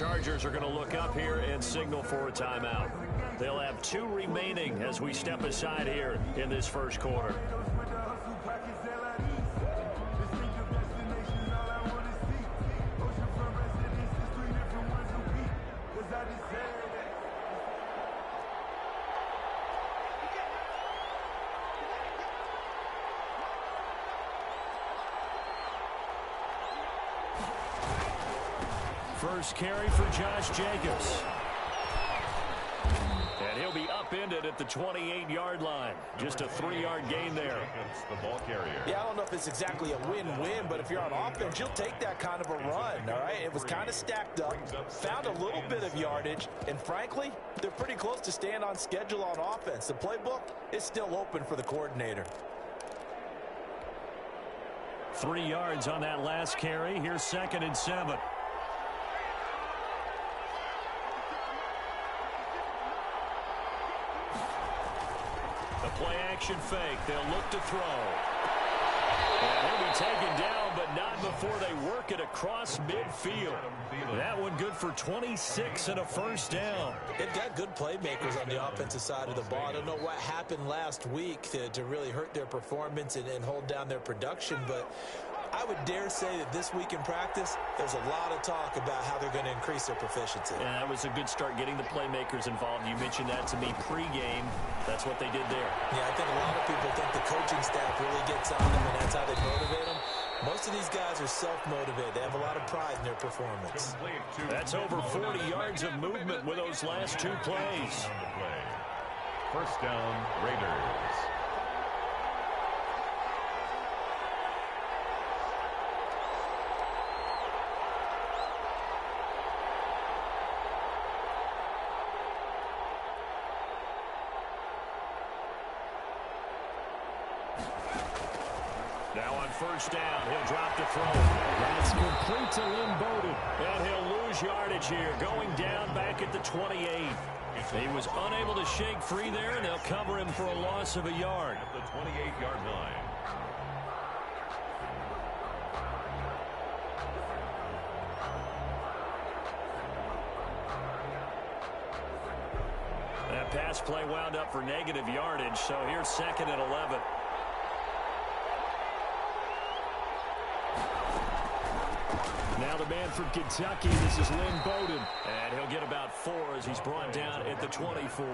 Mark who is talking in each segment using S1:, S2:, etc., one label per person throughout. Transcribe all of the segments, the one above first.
S1: Chargers are going to look up here and signal for a timeout. They'll have 2 remaining as we step aside here in this first quarter. First carry for Josh Jacobs. And he'll be upended at the 28-yard line. Just a 3-yard gain there.
S2: The ball carrier.
S3: Yeah, I don't know if it's exactly a win-win, but if you're on offense, you'll take that kind of a run, all right? It was kind of stacked up, found a little bit of yardage, and frankly, they're pretty close to staying on schedule on offense. The playbook is still open for the coordinator.
S1: 3 yards on that last carry. Here's 2nd and 7. Play action fake. They'll look to throw. And he'll be taken down, but not before they work it across midfield. That one good for 26 and a first down.
S3: They've got good playmakers on the offensive side of the ball. I don't know what happened last week to really hurt their performance and hold down their production, but I would dare say that this week in practice, there's a lot of talk about how they're going to increase their proficiency.
S1: Yeah, that was a good start getting the playmakers involved. You mentioned that to me pregame. That's what they did there.
S3: Yeah, I think a lot of people think the coaching staff really gets on them, and that's how they motivate them. Most of these guys are self-motivated. They have a lot of pride in their performance.
S1: That's over 40 yards of movement with those last 2 plays.
S2: First down, Raiders.
S1: Now on first down, he'll drop to throw. That's complete to Lynn Bowden. And he'll lose yardage here, going down back at the 28. He was unable to shake free there, and they'll cover him for a loss of a yard.
S2: At the 28-yard line.
S1: That pass play wound up for negative yardage, so here's 2nd and 11. Now the man from Kentucky, this is Lynn Bowden. And he'll get about 4 as he's brought down at the 24.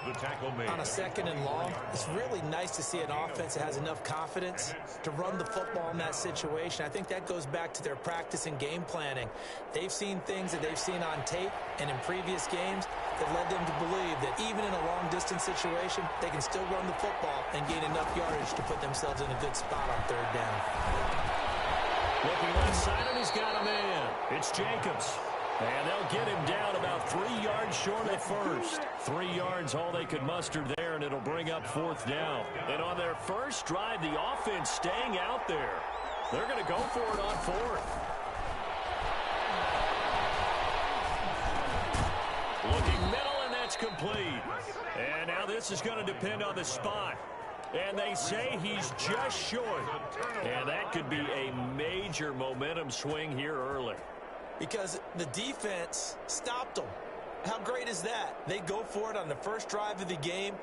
S2: The tackle made.
S3: On a 2nd and long, it's really nice to see an offense that has enough confidence to run the football in that situation. I think that goes back to their practice and game planning. They've seen things that they've seen on tape and in previous games that led them to believe that even in a long-distance situation, they can still run the football and gain enough yardage to put themselves in a good spot on 3rd down.
S1: Looking left side, and he's got a man. It's Jacobs. And they'll get him down about 3 yards short of first. 3 yards, all they could muster there, and it'll bring up 4th down. And on their first drive, the offense staying out there. They're going to go for it on 4th. Looking middle, and that's complete. And now this is going to depend on the spot. And they say he's just short. And that could be a major momentum swing here early.
S3: Because the defense stopped them. How great is that? They go for it on the first drive of the game.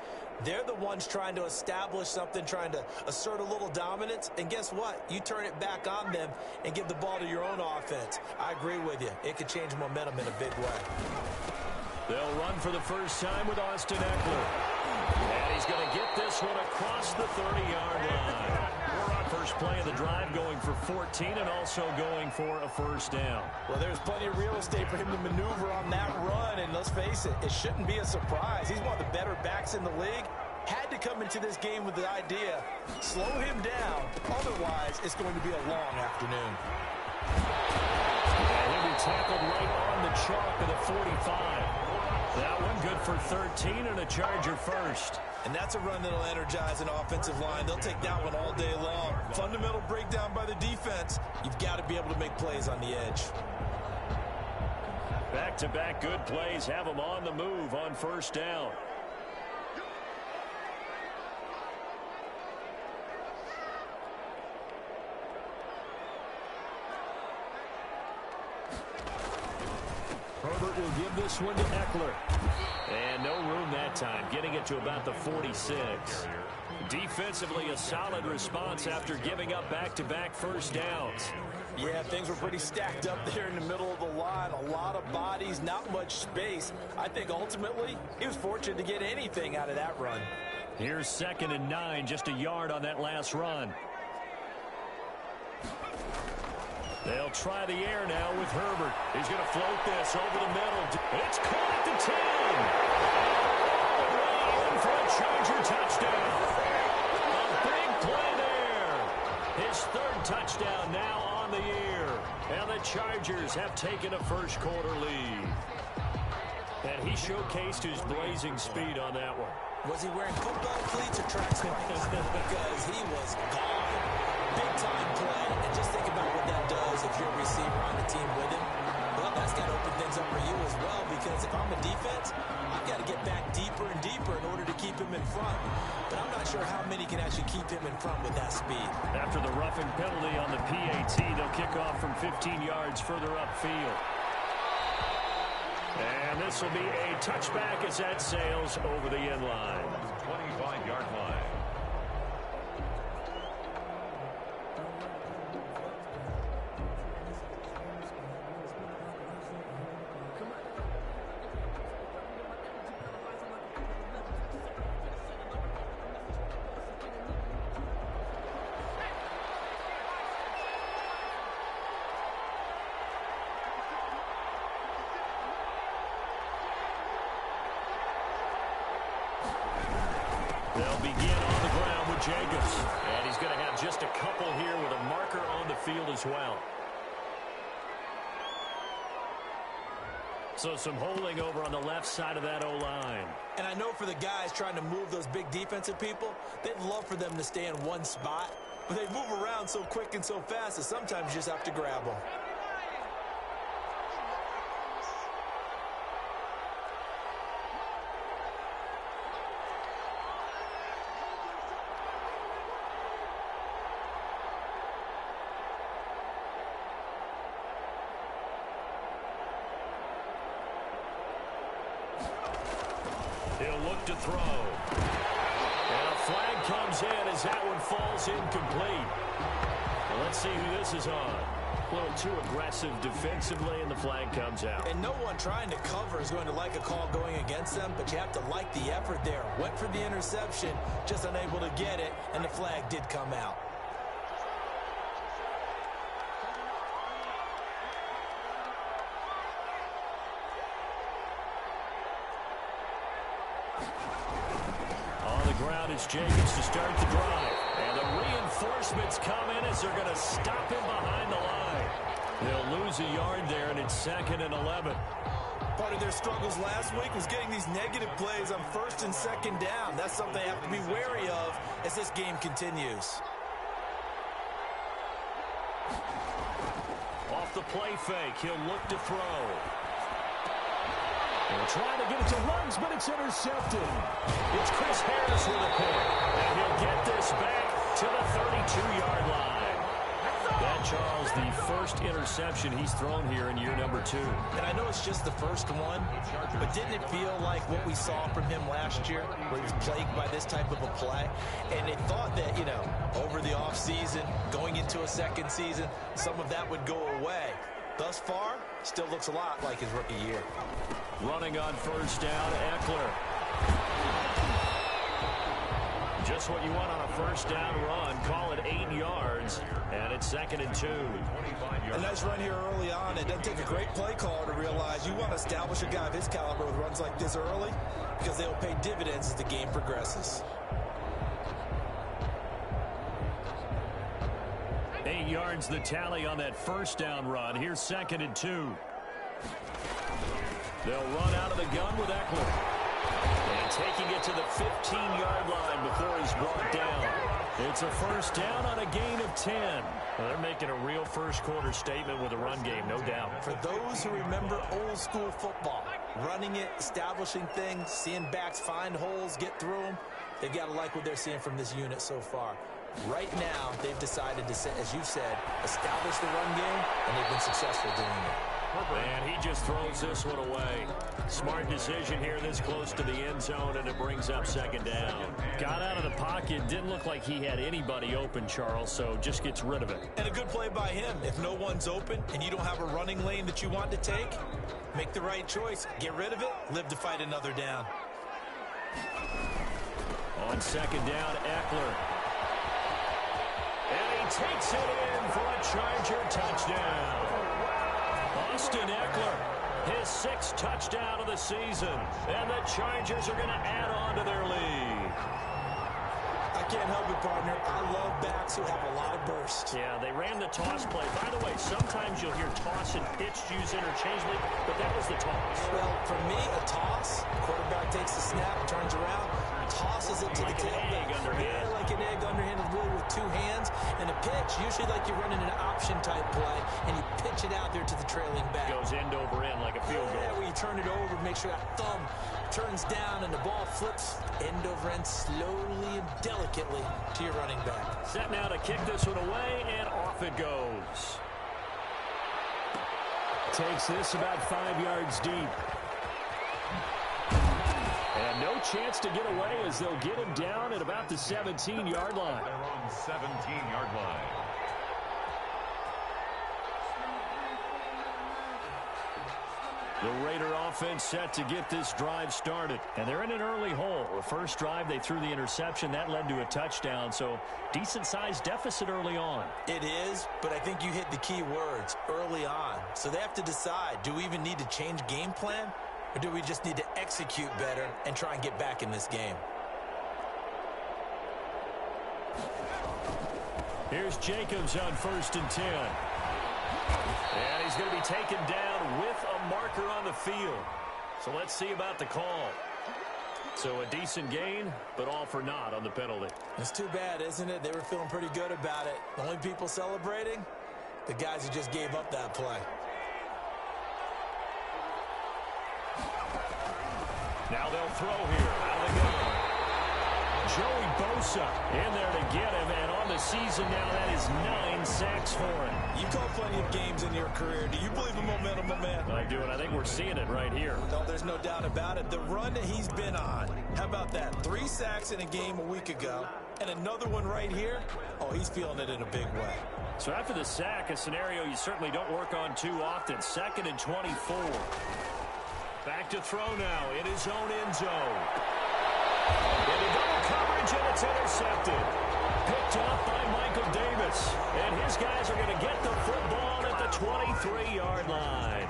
S3: They're the ones trying to establish something, trying to assert a little dominance. And guess what? You turn it back on them and give the ball to your own offense. I agree with you. It could change momentum in a big way.
S1: They'll run for the first time with Austin Eckler. And he's going to get this one across the 30-yard line. First play of the drive going for 14 and also going for a first down.
S3: Well, there's plenty of real estate for him to maneuver on that run, and let's face it, it shouldn't be a surprise. He's one of the better backs in the league. Had to come into this game with the idea, slow him down, otherwise it's going to be a long afternoon.
S1: And he'll be tackled right on the chalk of the 45. That one good for 13 and a Charger first.
S3: And that's a run that'll energize an offensive line. They'll take that one all day long. Fundamental breakdown by the defense. You've got to be able to make plays on the edge.
S1: Back-to-back good plays have them on the move on first down. will give this one to Eckler. And no room that time, getting it to about the 46. Defensively, a solid response after giving up back-to-back first downs.
S3: Yeah, things were pretty stacked up there in the middle of the line. A lot of bodies, not much space. I think ultimately he was fortunate to get anything out of that run.
S1: Here's 2nd and 9, just a yard on that last run. They'll try the air now with Herbert. He's going to float this over the middle. It's caught at the 10. Way in for a Charger touchdown. A big play there. His 3rd touchdown now on the year. And the Chargers have taken a first-quarter lead. And he showcased his blazing speed on that one.
S3: Was he wearing football cleats or track pants? Because he was gone. Big-time play. And just think about what that does if you're a receiver on the team with him. Well, that's got to open things up for you as well, because if I'm a defense, I've got to get back deeper and deeper in order to keep him in front. But I'm not sure how many can actually keep him in front with that speed.
S1: After the roughing penalty on the PAT, they'll kick off from 15 yards further upfield. And this will be a touchback as that sails over the end line.
S2: 25-yard line.
S1: They'll begin on the ground with Jacobs. And he's going to have just a couple here with a marker on the field as well. So some holding over on the left side of that O-line.
S3: And I know for the guys trying to move those big defensive people, they'd love for them to stay in one spot. But they move around so quick and so fast that sometimes you just have to grab them.
S1: He'll look to throw. And a flag comes in as that one falls incomplete. Well, let's see who this is on. A little too aggressive defensively, and the flag comes out.
S3: And no one trying to cover is going to like a call going against them, but you have to like the effort there. Went for the interception, just unable to get it, and the flag did come out.
S1: It's Jacobs to start the drive. And the reinforcements come in as they're going to stop him behind the line. They'll lose a yard there, and it's 2nd and 11.
S3: Part of their struggles last week was getting these negative plays on 1st and 2nd down. That's something they have to be wary of as this game continues.
S1: Off the play fake, he'll look to throw. They're trying to get it to Ruggs, but it's intercepted. It's Chris Harris with a pick. And he'll get this back to the 32-yard line. That, Charles, the first interception he's thrown here in year number 2.
S3: And I know it's just the first one, but didn't it feel like what we saw from him last year, where he was plagued by this type of a play? And they thought that, you know, over the offseason, going into a second season, some of that would go away. Thus far, still looks a lot like his rookie year.
S1: Running on first down, Eckler. Just what you want on a first down run. Call it 8 yards, and it's 2nd and 2.
S3: A nice run here early on. It doesn't take a great play caller to realize you want to establish a guy of his caliber with runs like this early, because they'll pay dividends as the game progresses.
S1: 8 yards the tally on that first down run. Here's 2nd and 2. They'll run out of the gun with Eckler. And taking it to the 15-yard line before he's brought down. It's a first down on a gain of 10. Well, they're making a real first-quarter statement with a run game, no doubt.
S3: For those who remember old-school football, running it, establishing things, seeing backs find holes, get through them, they've got to like what they're seeing from this unit so far. Right now, they've decided to, as you said, establish the run game, and they've been successful doing it.
S1: And he just throws this one away. Smart decision here this close to the end zone, and it brings up second down. Got out of the pocket. Didn't look like he had anybody open, Charles, so just gets rid of it.
S3: And a good play by him. If no one's open and you don't have a running lane that you want to take, make the right choice. Get rid of it. Live to fight another down.
S1: On second down, Eckler. And he takes it in for a Charger touchdown. Austin Eckler, his 6th touchdown of the season. And the Chargers are going to add on to their lead.
S3: I can't help it, partner. I love backs who have a lot of burst.
S1: Yeah, they ran the toss play. By the way, sometimes you'll hear toss and pitch used interchangeably, but that was the toss.
S3: Well, for me, a toss, quarterback takes the snap, turns around, tosses it to
S1: like
S3: the tailback. Yeah, like an egg underhanded, really with 2 hands. And a pitch, usually like you're running an option-type play, and you pitch it out there to the trailing back.
S1: Goes end over end like a field goal.
S3: Yeah, where you turn it over, make sure that thumb turns down and the ball flips end over end slowly and delicately to your running back.
S1: Set now to kick this one away, and off it goes. Takes this about 5 yards deep. And no chance to get away as they'll get him down at about the 17-yard line.
S2: They're on 17-yard line.
S1: The Raider offense set to get this drive started. And they're in an early hole. The first drive, they threw the interception. That led to a touchdown. So decent-sized deficit early on.
S3: It is, but I think you hit the key words, early on. So they have to decide, do we even need to change game plan? Or do we just need to execute better and try and get back in this game?
S1: Here's Jacobs on 1st and 10. And he's going to be taken down with a marker on the field. So let's see about the call. So a decent gain, but all for naught on the penalty.
S3: It's too bad, isn't it? They were feeling pretty good about it. The only people celebrating, the guys who just gave up that play.
S1: Now they'll throw here. Out they go. Joey Bosa in there to get him, and on the season now, that is 9 sacks for him.
S3: You called plenty of games in your career. Do you believe in momentum, my man?
S1: I do, and I think we're seeing it right here.
S3: No, there's no doubt about it. The run that he's been on, how about that? 3 sacks in a game a week ago, and another one right here. Oh, he's feeling it in a big way.
S1: So after the sack, a scenario you certainly don't work on too often. 2nd and 24. Back to throw now in his own end zone. Into double coverage, and it's intercepted. Picked up by Michael Davis. And his guys are going to get the football at the 23-yard line.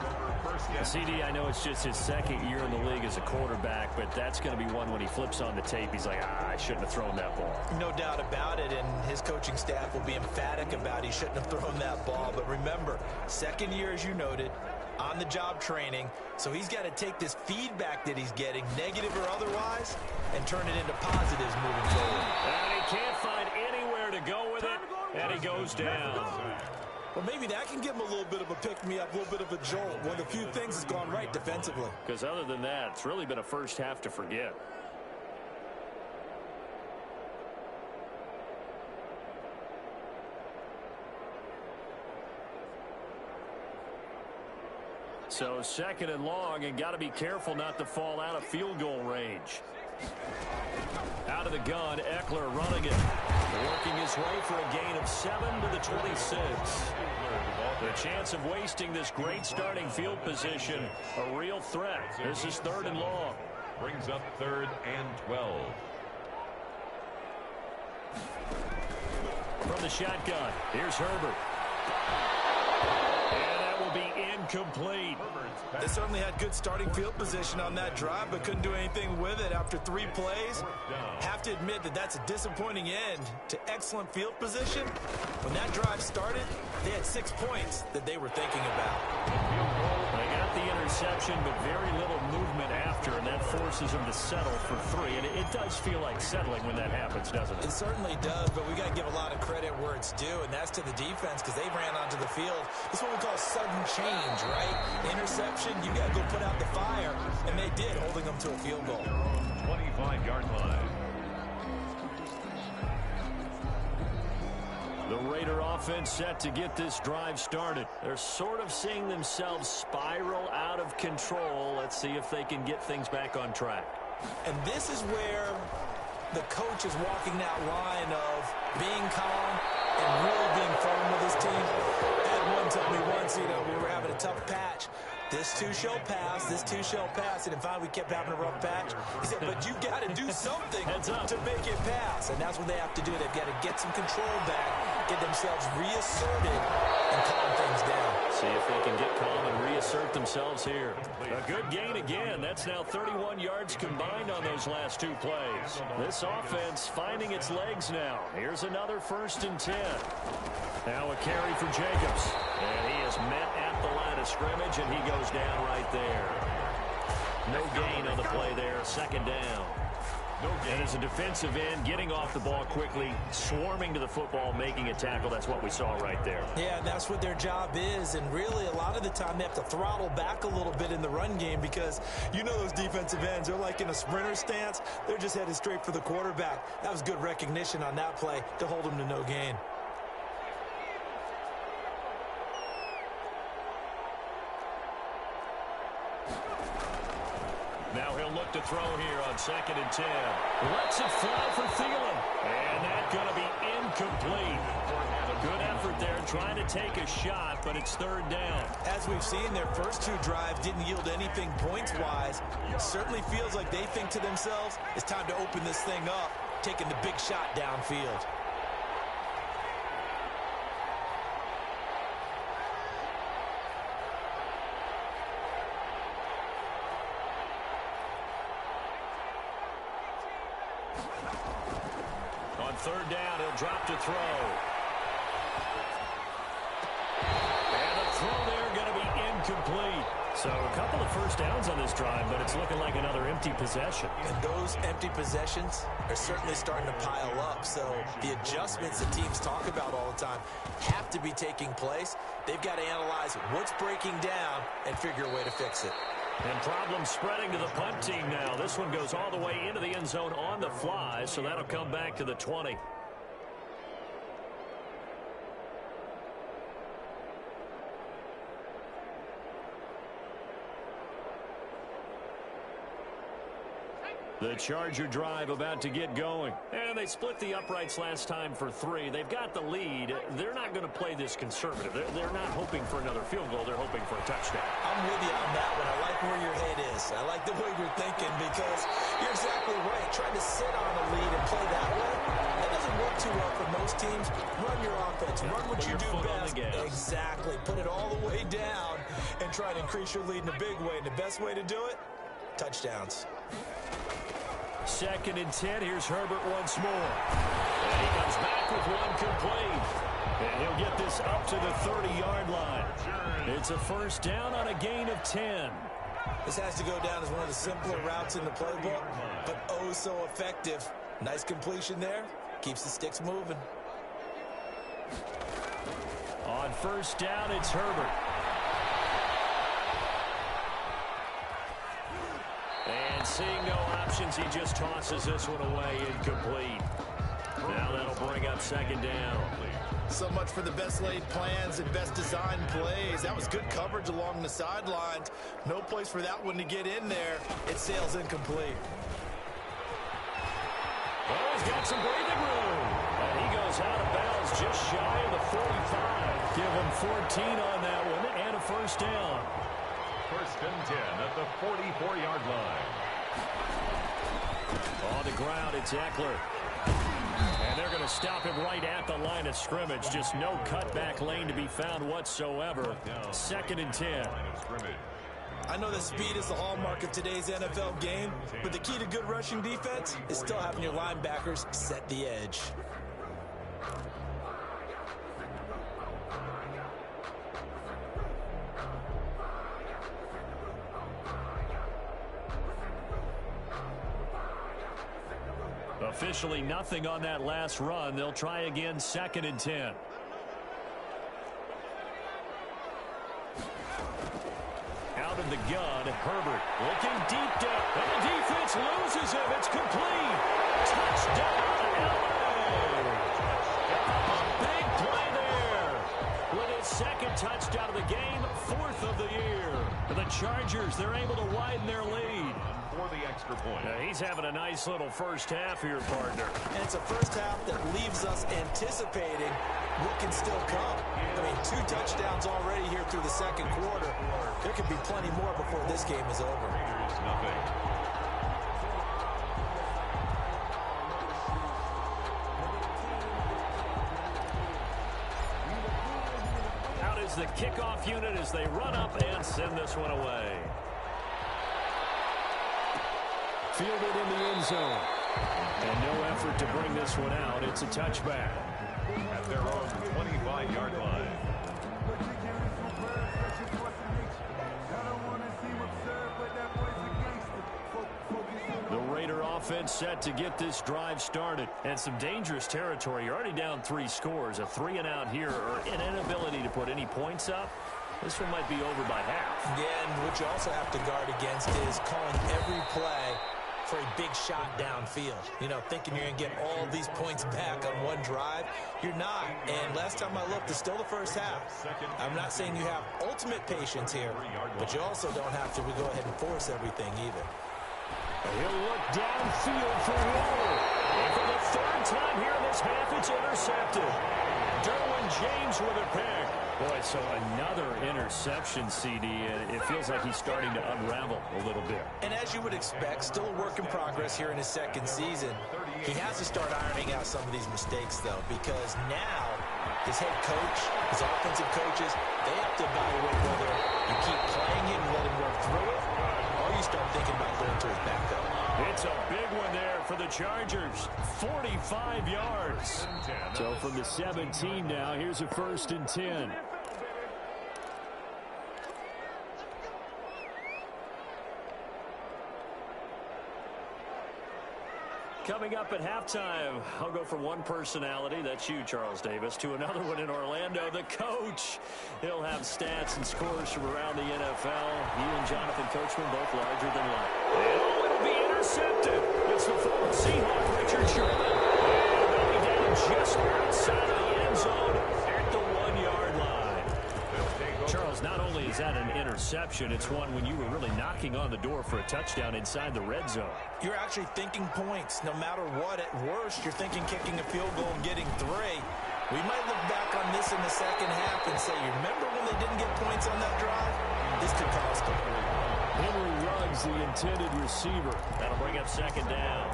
S1: CD, I know it's just his 2nd year in the league as a quarterback, but that's going to be one when he flips on the tape. He's like, I shouldn't have thrown that ball.
S3: No doubt about it, and his coaching staff will be emphatic about he shouldn't have thrown that ball. But remember, 2nd year, as you noted, on-the-job training, so he's got to take this feedback that he's getting, negative or otherwise, and turn it into positives moving forward.
S1: And he can't find anywhere to go with it, and he goes down.
S3: Well, maybe that can give him a little bit of a pick-me-up, a little bit of a jolt. One of the few things has gone right defensively.
S1: Because other than that, it's really been a first half to forget. So 2nd and long, and got to be careful not to fall out of field goal range. Out of the gun, Eckler running it. Working his way for a gain of 7 to the 26. The chance of wasting this great starting field position, a real threat. This is 3rd and long.
S2: Brings up 3rd and 12.
S1: From the shotgun, here's Herbert. Incomplete.
S3: They certainly had good starting field position on that drive, but couldn't do anything with it after 3 plays. Have to admit that that's a disappointing end to excellent field position. When that drive started, they had 6 points that they were thinking about.
S1: They got the interception, but very little movement after, and that forces them to settle for 3. And it does feel like settling when that happens, doesn't it?
S3: It certainly does, but we got to give a lot of credit where it's due, and that's to the defense because they ran onto the field. It's what we call sudden change, right? Interception, you got to go put out the fire, and they did, holding them to a field goal.
S2: 25-yard line.
S1: The Raider offense set to get this drive started. They're sort of seeing themselves spiral out of control. Let's see if they can get things back on track.
S3: And this is where the coach is walking that line of being calm and really being firm with his team. Ed one told me once, we were having a tough patch. This too shall pass, this too shall pass. And finally we kept having a rough patch. He said, but you got to do something to make it pass. And that's what they have to do. They've got to get some control back, get themselves reasserted, and calm things down.
S1: See if they can get calm and reassert themselves here. A good gain again. That's now 31 yards combined on those last two plays. This offense finding its legs now. Here's another 1st and 10. Now a carry for Jacobs. And he is met at the line of scrimmage, and he goes down right there. No gain on the play there. 2nd down. And as a defensive end, getting off the ball quickly, swarming to the football, making a tackle. That's what we saw right there.
S3: Yeah, and that's what their job is. And really, a lot of the time, they have to throttle back a little bit in the run game because those defensive ends, they're like in a sprinter stance. They're just headed straight for the quarterback. That was good recognition on that play to hold them to no gain.
S1: Now he'll look to throw here on 2nd and 10. Lets it fly for Thielen. And that's going to be incomplete. Good effort there trying to take a shot, but it's 3rd down.
S3: As we've seen, their first two drives didn't yield anything points-wise. It certainly feels like they think to themselves, it's time to open this thing up, taking the big shot downfield.
S1: On 3rd down, he'll drop to throw. And the throw there going to be incomplete. So a couple of 1st downs on this drive, but it's looking like another empty possession.
S3: And those empty possessions are certainly starting to pile up. So the adjustments that teams talk about all the time have to be taking place. They've got to analyze what's breaking down and figure a way to fix it.
S1: And problems spreading to the punt team now. This one goes all the way into the end zone on the fly, so that'll come back to the 20. The Charger drive about to get going. And they split the uprights last time for 3. They've got the lead. They're not going to play this conservative. They're not hoping for another field goal. They're hoping for a touchdown.
S3: I'm with you on that one. I like where your head is. I like the way you're thinking because you're exactly right. Trying to sit on a lead and play that way, that doesn't work too well for most teams. Run your offense. Run what you do best. Exactly. Put it all the way down and try to increase your lead in a big way. And the best way to do it, touchdowns.
S1: 2nd and 10. Here's Herbert once more. And he comes back with one complete. And he'll get this up to the 30-yard line. It's a 1st down on a gain of 10.
S3: This has to go down as one of the simpler routes in the playbook, but oh so effective. Nice completion there. Keeps the sticks moving.
S1: On 1st down, it's Herbert. And seeing no options, he just tosses this one away, incomplete. Now that'll bring up 2nd down.
S3: So much for the best laid plans and best designed plays. That was good coverage along the sidelines. No place for that one to get in there. It sails incomplete.
S1: Oh, he's got some breathing room. And he goes out of bounds just shy of the 45. Give him 14 on that one and a 1st down.
S2: 1st and 10 at the 44-yard line.
S1: On the ground, it's Eckler. And they're going to stop him right at the line of scrimmage. Just no cutback lane to be found whatsoever. 2nd and 10.
S3: I know that speed is the hallmark of today's NFL game, but the key to good rushing defense is still having your linebackers set the edge.
S1: Officially nothing on that last run. They'll try again, 2nd and 10. Out of the gun, Herbert looking deep down. And the defense loses him. It's complete. Touchdown, LA. A big play touchdown of the game, 4th of the year. The Chargers, they're able to widen their lead.
S2: For the extra point.
S1: He's having a nice little first half here, partner.
S3: And it's a first half that leaves us anticipating what can still come. I mean, 2 touchdowns already here through the second quarter. There could be plenty more before this game is over.
S2: Raiders, nothing.
S1: Out is the kickoff unit as they run up and send this one away. Fielded in the end zone. And no effort to bring this one out. It's a touchback.
S2: At their own 25-yard line.
S1: The Raider offense set to get this drive started. And some dangerous territory. You're already down 3 scores. A 3-and-out here or an inability to put any points up. This one might be over by half.
S3: Yeah, and what you also have to guard against is calling every play for a big shot downfield. You know, thinking you're going to get all these points back on one drive. You're not. And last time I looked, it's still the first half. I'm not saying you have ultimate patience here, but you also don't have to go ahead and force everything either.
S1: He'll look downfield for Waller. And for the 3rd time here in this half, it's intercepted. Derwin James with a pick. Boy, so another interception, CD, and it feels like he's starting to unravel a little bit.
S3: And as you would expect, still a work in progress here in his second season. He has to start ironing out some of these mistakes, though, because now his head coach, his offensive coaches, they have to evaluate whether you keep playing him and let him work through it, or you start thinking about going to his backup.
S1: It's a big one there for the Chargers. 45 yards. So from the 17 now, here's a 1st and 10. Coming up at halftime, I'll go from one personality, that's you, Charles Davis, to another one in Orlando, the coach. He'll have stats and scores from around the NFL. He and Jonathan Coachman both larger than life. Oh, it'll be intercepted. It's the former Seahawk, Richard Sherman. And they'll be down just outside of the end zone at the 1-yard line. Charles, not only is that an interception, it's one when you were really knocking on the door for a touchdown inside the red zone.
S3: You're actually thinking points. No matter what, at worst, you're thinking kicking a field goal and getting 3. We might look back on this in the second half and say, you remember when they didn't get points on that drive? This could cost them.
S1: Henry Ruggs, the intended receiver. That'll bring up 2nd down.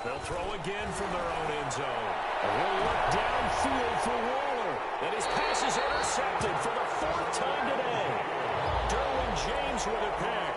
S1: They'll throw again from their own end zone. He'll look downfield for Waller. And his pass is intercepted for the 4th time today. Derwin James with a pick.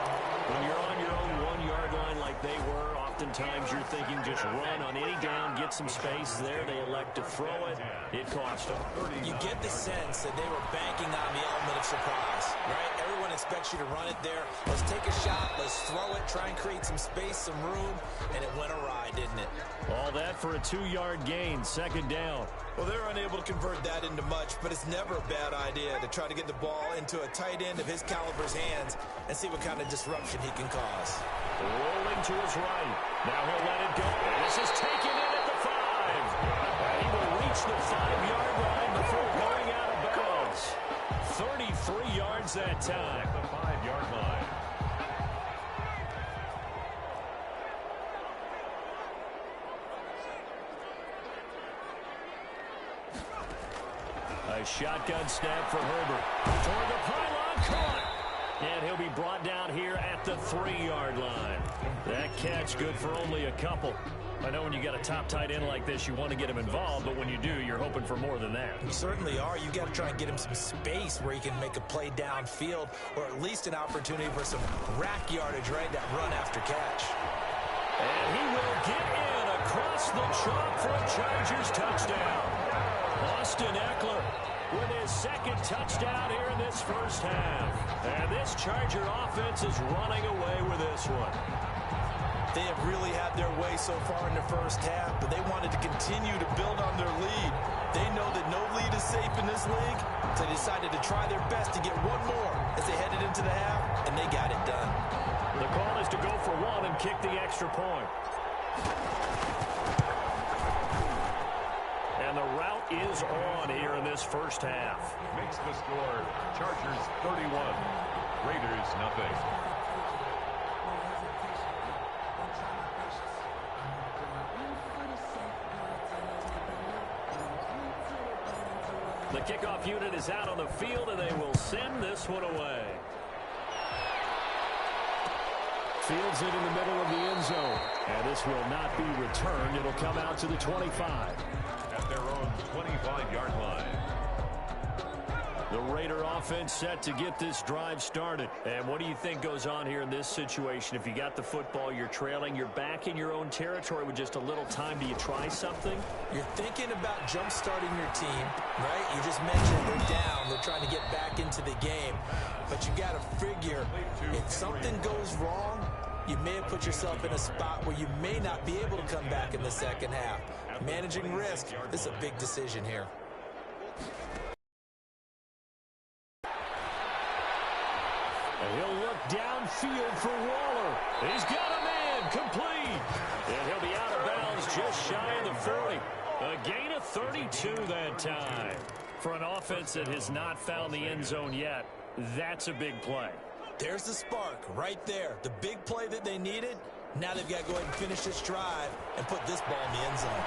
S1: When you're on your own 1-yard line like they were, oftentimes you're thinking just run on any down, get some space there. They elect to throw it. It cost them.
S3: You get the sense that they were banking on the element of surprise, right? Everyone expects you to run it there. Let's take a shot. Let's throw it. Try and create some space, some room. And it went awry, didn't it?
S1: All that for a 2-yard gain, 2nd down.
S3: Well, they're unable to convert that into much, but it's never a bad idea to try to get the ball into a tight end of his caliber's hands and see what kind of disruption he can cause.
S1: Rolling to his right. Now he'll let it go. And this is taken in at the 5. And he will reach the 5-yard line before going out of bounds. 33 yards that time.
S2: At the 5-yard line.
S1: A shotgun snap for Herbert. Toward the pylon, caught. And he'll be brought down here at the 3-yard line. That catch good for only a couple. I know when you got a top tight end like this, you want to get him involved, but when you do, you're hoping for more than that.
S3: You certainly are. You got to try and get him some space where he can make a play downfield, or at least an opportunity for some rack yardage, right? That run after catch.
S1: And he will get in across the chalk for a Chargers touchdown. Austin Eckler with his 2nd touchdown here in this first half. And this Charger offense is running away with this one.
S3: They have really had their way so far in the first half, but they wanted to continue to build on their lead. They know that no lead is safe in this league, so they decided to try their best to get one more as they headed into the half, and they got it done.
S1: The call is to go for one and kick the extra point. And the route is on here in this first half.
S2: Makes the score Chargers 31, Raiders nothing.
S1: The kickoff unit is out on the field, and they will send this one away. Fields it in the middle of the end zone. And this will not be returned. It'll come out to the 25.
S2: At their own 25-yard line.
S1: The Raider offense set to get this drive started. And what do you think goes on here in this situation? If you got the football, you're trailing, you're back in your own territory with just a little time. Do you try something?
S3: You're thinking about jump-starting your team, right? You just mentioned they're down. They're trying to get back into the game. But you got to figure, if something goes wrong, you may have put yourself in a spot where you may not be able to come back in the second half. Managing risk, this is a big decision here.
S1: And he'll look downfield for Waller. He's got a man complete. And he'll be out of bounds just shy of the 40. A gain of 32 that time. For an offense that has not found the end zone yet, that's a big play.
S3: There's the spark right there. The big play that they needed. Now they've got to go ahead and finish this drive and put this ball in the end zone.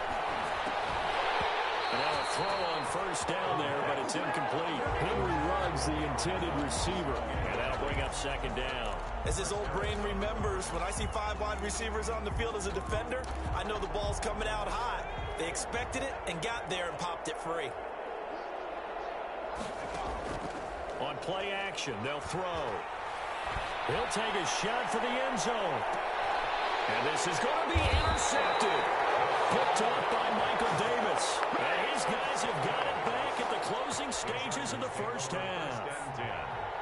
S1: And now a throw on first down there, but it's incomplete. Henry Ruggs, the intended receiver. And that'll bring up second down.
S3: As his old brain remembers, when I see 5 wide receivers on the field as a defender, I know the ball's coming out hot. They expected it and got there and popped it free.
S1: On play action, they'll throw. He'll take a shot for the end zone. And this is going to be intercepted. Picked off by Michael Davis. And his guys have got it back at the closing stages of the first half.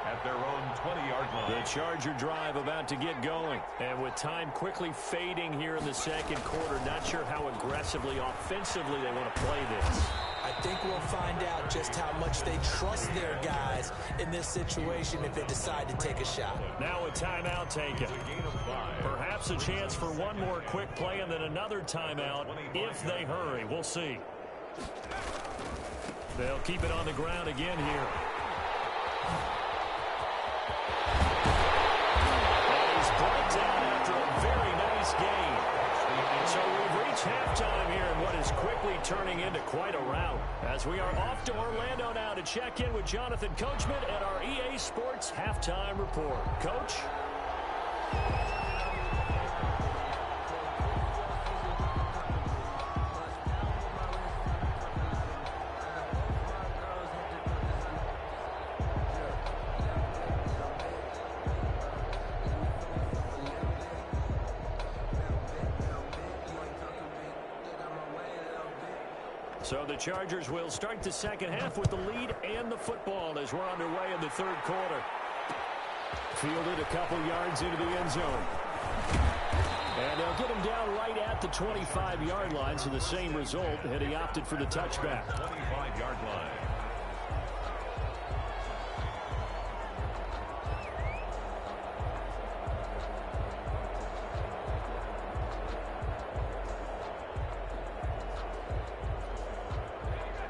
S2: At their own 20-yard line.
S1: The Charger drive about to get going. And with time quickly fading here in the second quarter, not sure how aggressively, offensively they want to play this.
S3: I think we'll find out just how much they trust their guys in this situation if they decide to take a shot.
S1: Now a timeout taken. Perhaps a chance for one more quick play and then another timeout if they hurry. We'll see. They'll keep it on the ground again here. And he's brought down after a very nice game. So we've reached halftime here in what is quickly turning into quite a rout. As we are off to Orlando now to check in with Jonathan Coachman at our EA Sports Halftime Report. Coach? So the Chargers will start the second half with the lead and the football as we're underway in the third quarter. Fielded a couple yards into the end zone. And they'll get him down right at the 25-yard line, so the same result, and he opted for the touchback.
S2: 25-yard line.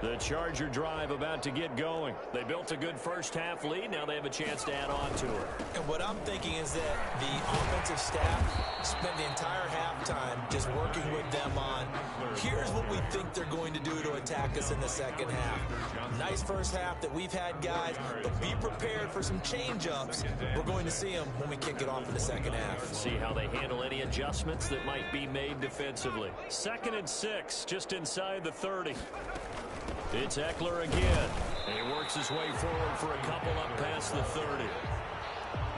S1: The Charger drive about to get going. They built a good first-half lead. Now they have a chance to add on to it.
S3: And what I'm thinking is that the offensive staff spent the entire halftime just working with them on, here's what we think they're going to do to attack us in the second half. Nice first half that we've had, guys, but be prepared for some change-ups. We're going to see them when we kick it off in the second half.
S1: See how they handle any adjustments that might be made defensively. 2nd and 6, just inside the 30. It's Eckler again. And he works his way forward for a couple up past the 30.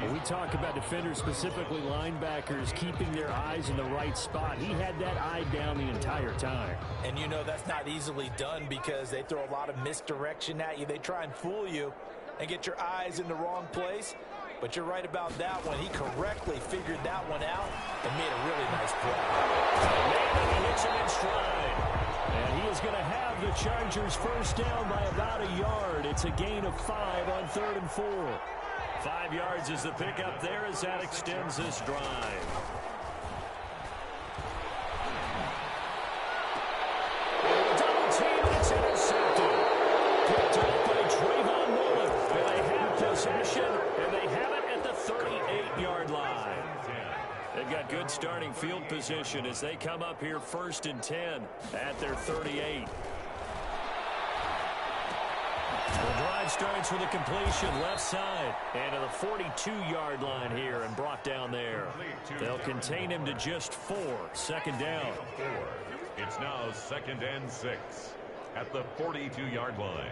S4: When we talk about defenders, specifically linebackers, keeping their eyes in the right spot, he had that eye down the entire time.
S3: And you know that's not easily done because they throw a lot of misdirection at you. They try and fool you and get your eyes in the wrong place. But you're right about that one. He correctly figured that one out and made a really nice play.
S1: And he hits him in stride. And he is going to have the Chargers first down by about a yard. It's a gain of 5 on 3rd and 4. 5 yards is the pickup there as that extends this drive. Double team, and it's intercepted. Picked up by Trayvon Mullen. And they have possession, and they have it at the 38-yard line. They've got good starting field position as they come up here 1st and 10 at their 38. The drive starts with a completion left side and to the 42-yard line here and brought down there. They'll contain him to just 4. 2nd down.
S2: It's now 2nd and 6 at the 42-yard line.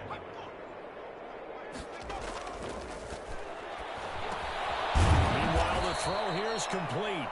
S1: Meanwhile, the throw here is complete.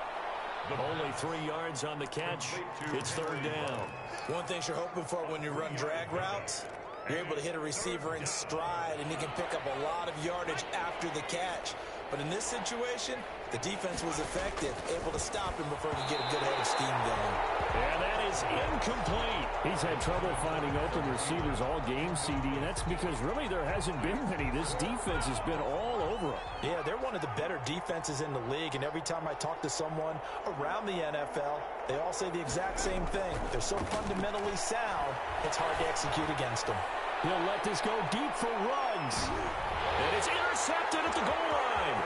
S1: Only 3 yards on the catch. It's 3rd down.
S3: One thing you're hoping for when you run drag routes, you're able to hit a receiver in stride, and he can pick up a lot of yardage after the catch. But in this situation, the defense was effective, able to stop him before he could get a good head of steam going.
S1: And that is incomplete.
S4: He's had trouble finding open receivers all game, CD, and that's because really there hasn't been many. This defense has been all over him.
S3: Yeah, they're one of the better defenses in the league, and every time I talk to someone around the NFL, they all say the exact same thing. They're so fundamentally sound, it's hard to execute against them.
S1: He'll let this go deep for Ruggs. And it's intercepted at the goal line.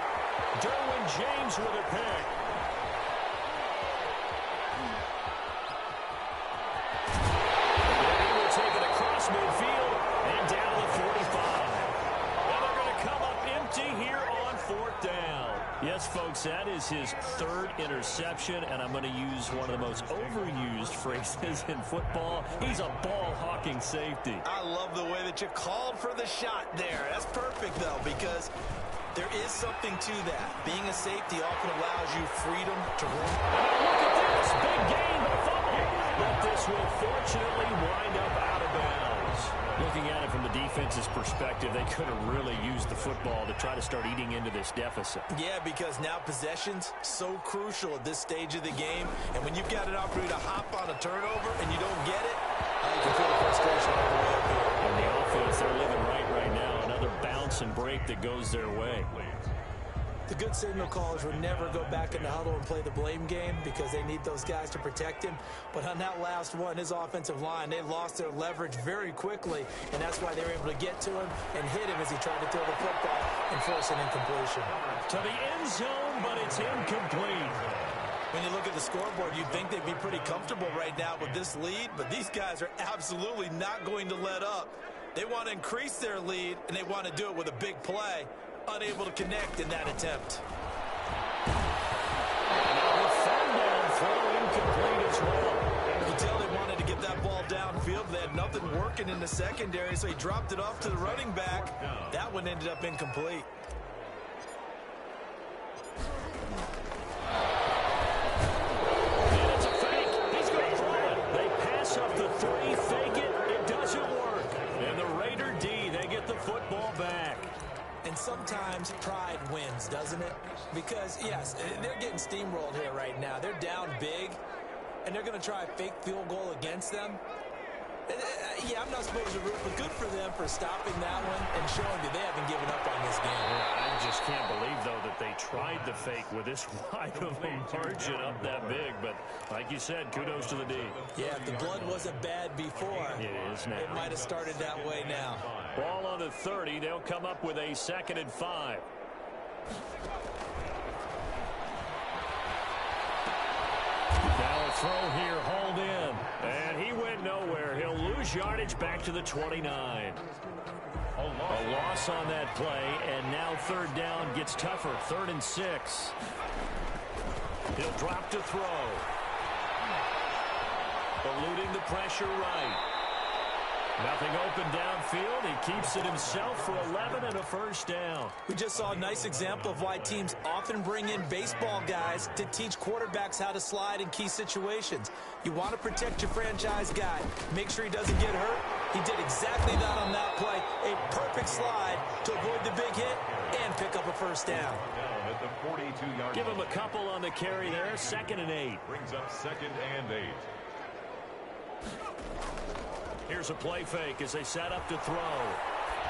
S1: Derwin James with a pick. And he will take it across midfield and down to the 45. And they're going to come up empty here on 4th down. Yes, folks, that is his 3rd interception, and I'm going to use one of the most overused phrases in football. He's a ball-hawking safety.
S3: I love the way that you called for the shot there. That's perfect, though, because there is something to that. Being a safety often allows you freedom to run.
S1: And look at this. Big gain, but a fumble. But this will fortunately wind up out of bounds. Looking at it from the defense's perspective, they could have really used the football to try to start eating into this deficit.
S3: Yeah, because now possession's so crucial at this stage of the game. And when you've got an opportunity to hop on a turnover and you don't get it, you can feel the frustration all the way up here.
S1: And the offense, they're living right now. Another bounce and break that goes their way.
S3: The good signal callers would never go back in the huddle and play the blame game because they need those guys to protect him. But on that last one, his offensive line, they lost their leverage very quickly, and that's why they were able to get to him and hit him as he tried to throw the football and force an incompletion.
S1: To the end zone, but it's incomplete.
S3: When you look at the scoreboard, you'd think they'd be pretty comfortable right now with this lead, but these guys are absolutely not going to let up. They want to increase their lead, and they want to do it with a big play. Unable to connect in that attempt.
S1: The third down throw incomplete as well.
S3: You can tell they wanted to get that ball downfield. They had nothing working in the secondary, so he dropped it off to the running back. That one ended up incomplete.
S1: And it's a fake. He's going to throw it. They pass up the 3, fake it. It doesn't work. And the Raider D, they get the football back.
S3: And sometimes pride wins, doesn't it? Because, yes, they're getting steamrolled here right now. They're down big, and they're going to try a fake field goal against them. Yeah, I'm not supposed to root, but good for them for stopping that one and showing that they haven't given up on this game.
S1: Yeah, I just can't believe, though, that they tried the fake with this wide of a margin up that big. But like you said, kudos to the D.
S3: Yeah, if the blood wasn't bad before,
S1: It is now.
S3: it might have started that way now.
S1: Ball on the 30. They'll come up with a 2nd and 5. Now a throw here, hauled in. And he went nowhere. He'll lose yardage back to the 29. A loss on that play, and now 3rd down gets tougher. 3rd and 6. He'll drop to throw. Eluding the pressure right. Nothing open downfield. He keeps it himself for 11 and a 1st down.
S3: We just saw a nice example of why teams often bring in baseball guys to teach quarterbacks how to slide in key situations. You want to protect your franchise guy. Make sure he doesn't get hurt. He did exactly that on that play. A perfect slide to avoid the big hit and pick up a first down.
S2: Down at the 42-yard
S1: Give him
S2: line.
S1: a couple on the carry there. 2nd and 8.
S2: Brings up 2nd and 8.
S1: Here's a play fake as they set up to throw.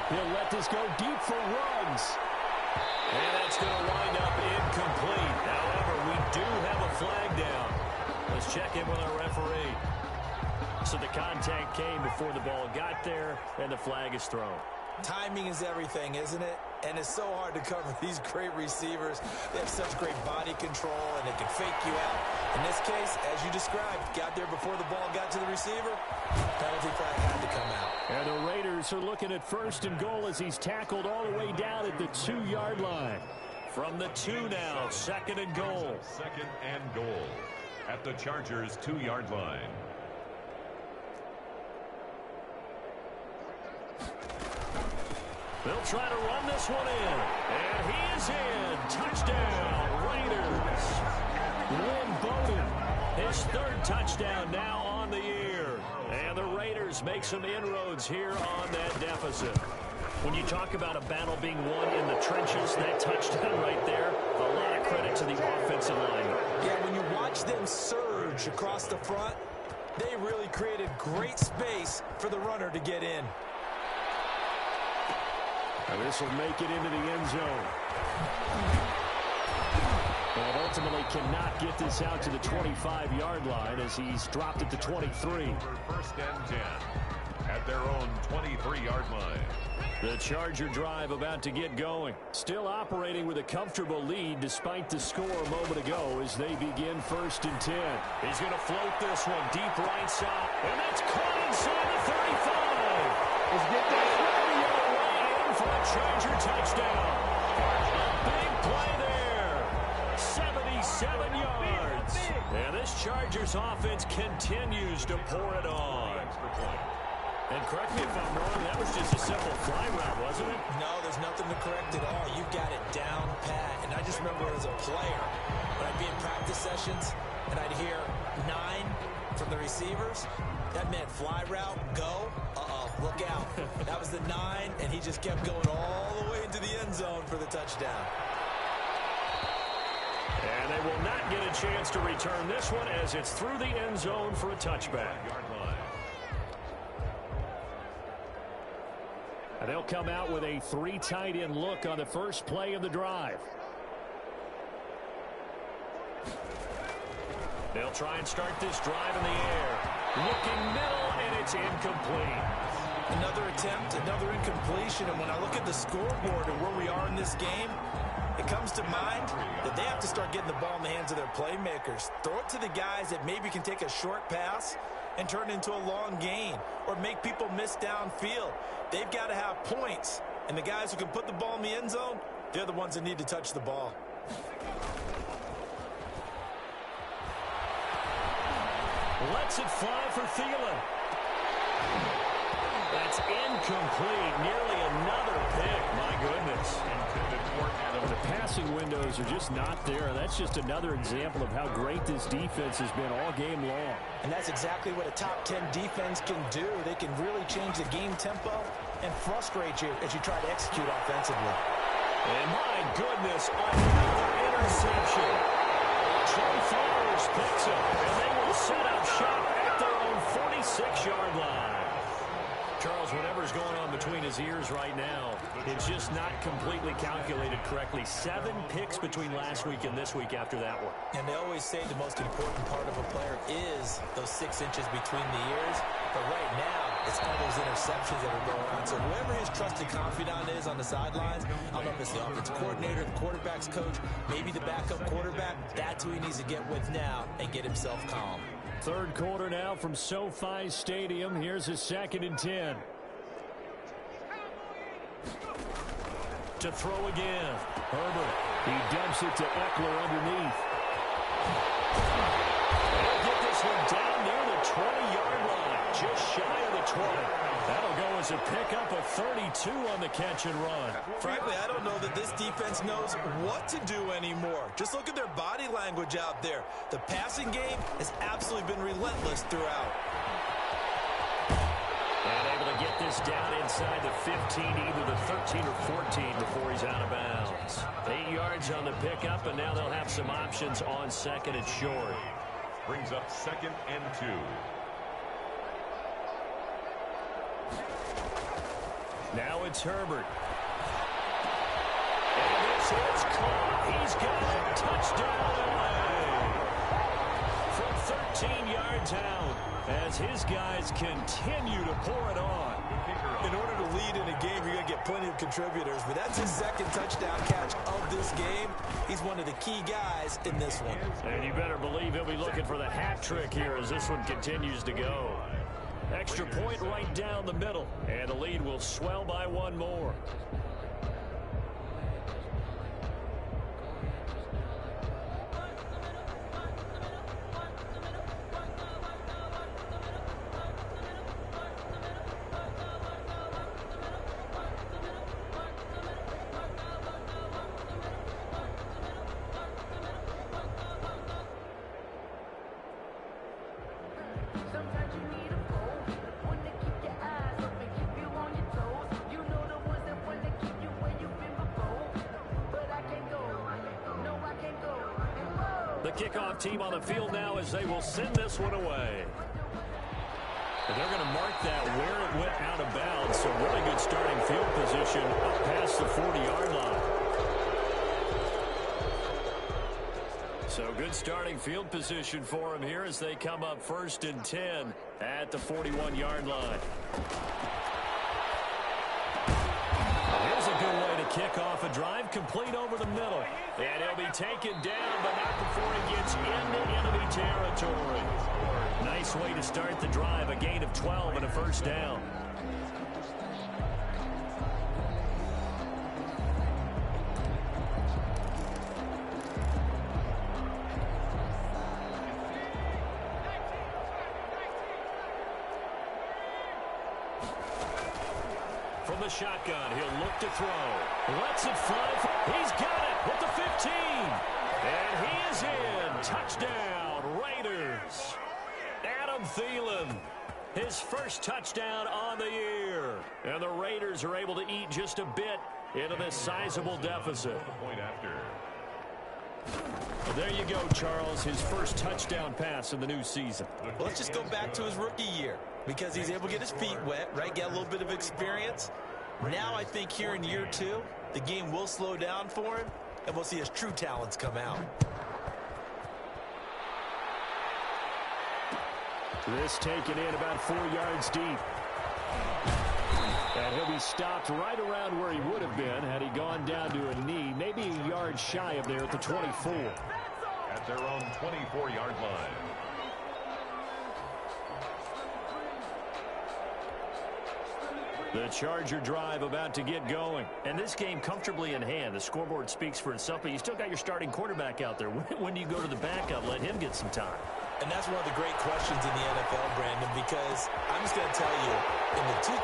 S4: He'll let this go deep for Ruggs.
S1: And that's going to wind up incomplete. However, we do have a flag down. Let's check in with our referee. So the contact came before the ball got there, and the flag is thrown.
S3: Timing is everything, isn't it? And it's so hard to cover these great receivers. They have such great body control, and they can fake you out. In this case, as you described, got there before the ball got to the receiver. Penalty flag had to come out.
S4: And the Raiders are looking at 1st and goal as he's tackled all the way down at the 2-yard line.
S1: From the 2 now, 2nd and goal.
S2: 2nd and goal at the Chargers' 2-yard line.
S1: They'll try to run this one in. And he is in. Touchdown, Raiders. Lynn Bowden, his 3rd touchdown now on the year. And the Raiders make some inroads here on that deficit. When you talk about a battle being won in the trenches, that touchdown right there, a lot of credit to the offensive line.
S3: Yeah, when you watch them surge across the front, they really created great space for the runner to get in.
S4: And this will make it into the end zone. And ultimately cannot get this out to the 25-yard line as he's dropped at the 23.
S2: For 1st and 10 at their own 23-yard line.
S1: The Charger drive about to get going.
S4: Still operating with a comfortable lead despite the score a moment ago as they begin 1st and 10.
S1: He's going to float this one deep right side. And that's caught inside the 35. Let's get that in for a Charger touchdown. A big play there. 77 yards. And this Chargers offense continues to pour it on. And correct me if I'm wrong, that was just a simple fly route, wasn't it?
S3: No, there's nothing to correct at all. You've got it down pat. And I just remember as a player, when I'd be in practice sessions and I'd hear 9 from the receivers, that meant fly route, go, look out. That was the 9, and he just kept going all the way into the end zone for the touchdown.
S1: And they will not get a chance to return this one as it's through the end zone for a touchback.
S4: And they'll come out with a 3 tight end look on the first play of the drive.
S1: They'll try and start this drive in the air. Looking middle, and it's incomplete.
S3: Another attempt, another incompletion. And when I look at the scoreboard and where we are in this game, it comes to mind that they have to start getting the ball in the hands of their playmakers. Throw it to the guys that maybe can take a short pass and turn it into a long gain or make people miss downfield. They've got to have points. And the guys who can put the ball in the end zone, they're the ones that need to touch the ball.
S1: Lets it fly for Thielen. That's incomplete. Nearly another pick. My goodness.
S4: The passing windows are just not there. That's just another example of how great this defense has been all game long.
S3: And that's exactly what a top 10 defense can do. They can really change the game tempo and frustrate you as you try to execute offensively.
S1: And my goodness, another interception. Trey Flowers picks up, and they will set up shop at their own 46-yard line. Charles, whatever's going on between his ears right now, it's just not completely calculated correctly. 7 picks between last week and this week after that one.
S3: And they always say the most important part of a player is those 6 inches between the ears. But right now, it's all those interceptions that are going on. So whoever his trusted confidant is on the sidelines, I don't know if it's the offensive coordinator, the quarterback's coach, maybe the backup quarterback, that's who he needs to get with now and get himself calm.
S4: Third quarter now from SoFi Stadium. Here's a 2nd and 10.
S1: To throw again.
S4: Herbert. He dumps it to Eckler underneath.
S1: They'll get this one down near the 20-yard line. Just shy of the 20. That'll go as a pickup of 32 on the catch and run.
S3: Frankly, I don't know that this defense knows what to do anymore. Just look at their body language out there. The passing game has absolutely been relentless throughout.
S1: And able to get this down inside the 15, either the 13 or 14 before he's out of bounds. 8 yards on the pickup, and now they'll have some options on second and short.
S2: Brings up 2nd and 2.
S1: Now it's Herbert. And this is caught. He's got it. Touchdown, LA. From 13 yards out, as his guys continue to pour it on.
S3: In order to lead in a game, you're going to get plenty of contributors, but that's his 2nd touchdown catch of this game. He's one of the key guys in this one.
S1: And you better believe he'll be looking for the hat trick here as this one continues to go. Extra point right down the middle, and the lead will swell by 1 more. The kickoff team on the field now as they will send this one away. And they're going to mark that where it went out of bounds. So really good starting field position up past the 40-yard line. So good starting field position for them here as they come up 1st and 10 at the 41-yard line. Here's a good way to kick off a drive, complete over the middle. And he'll be taken down, but not before he gets into enemy territory. Nice way to start the drive, a gain of 12 and a 1st down. From the shotgun, he'll look to throw. Lets it fly. He's got it with the 15. And he is in. Touchdown, Raiders. Adam Thielen, his 1st touchdown on the year. And the Raiders are able to eat just a bit into this sizable deficit.
S2: Point after.
S1: Well, there you go, Charles. His 1st touchdown pass in the new season.
S3: Well, let's just go back to his rookie year because he's able to get his feet wet, right? Get a little bit of experience. Now I think here in year 2, the game will slow down for him, and we'll see his true talents come out.
S4: This taken in about 4 yards deep. And he'll be stopped right around where he would have been had he gone down to a knee, maybe a yard shy of there at the 24.
S2: At their own 24-yard line.
S1: The Charger drive about to get going. And this game comfortably in hand. The scoreboard speaks for itself, but you still got your starting quarterback out there. When do you go to the backup? Let him get some time.
S3: And that's one of the great questions in the NFL, Brandon, because I'm just going to tell you, in the 2015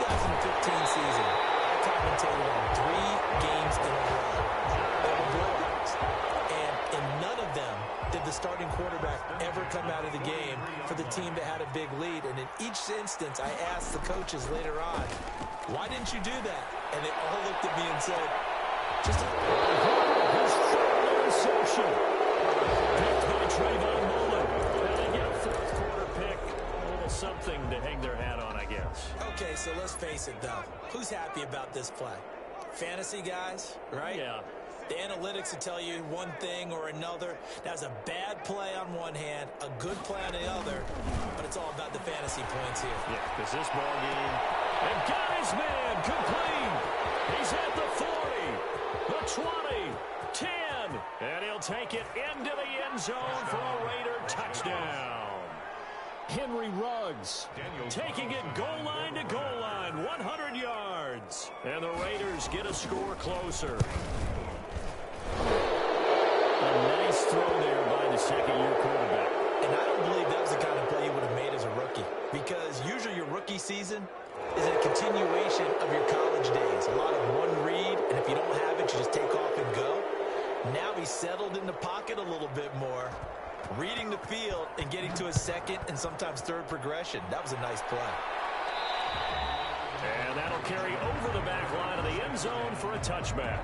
S3: season, I commentated on 3 games in a row. They were blowouts. And in none of them did the starting quarterback ever come out of the game for the team that had a big lead. And in each instance, I asked the coaches later on, why didn't you do that? And they all looked at me and said, just a...
S1: His third interception. Picked by Trayvon Mullen. And they get a 4th quarter pick. A little something to hang their hat on, I guess.
S3: Okay, so let's face it, though. Who's happy about this play? Fantasy guys, right?
S1: Yeah.
S3: The analytics will tell you one thing or another. That was a bad play on one hand, a good play on the other, but it's all about the fantasy points here.
S1: Yeah, because this ball game, and got his man complete. He's at the 40, the 20, 10, and he'll take it into the end zone for a Raider touchdown. Henry Ruggs taking it goal line to goal line, 100 yards, and the Raiders get a score closer. A nice throw there by the second-year quarterback.
S3: And I don't believe that was the kind of play he would have made as a rookie, because usually your rookie season is a continuation of your college days. A lot of one read, and if you don't have it, you just take off and go. Now he's settled in the pocket a little bit more, reading the field and getting to a second and sometimes third progression. That was a nice play.
S1: And that'll carry over the back line of the end zone for a touchback.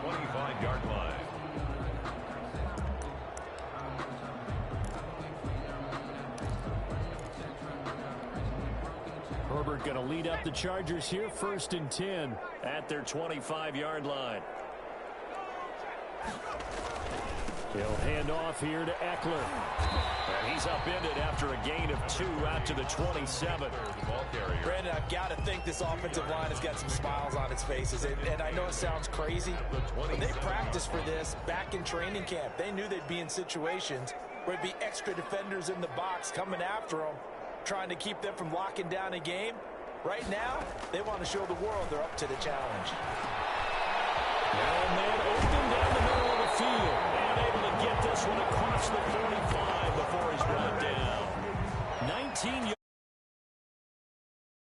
S2: 25-yard line.
S1: Herbert going to lead up the Chargers here, 1st and 10 at their 25-yard line. He'll hand off here to Eckler. And he's upended after a gain of 2 out to the 27.
S3: Brandon, I've got to think this offensive line has got some smiles on its faces. And I know it sounds crazy, but they practiced for this back in training camp. They knew they'd be in situations where it'd be extra defenders in the box coming after them, trying to keep them from locking down a game. Right now, they want to show the world they're up to the challenge.
S1: Now man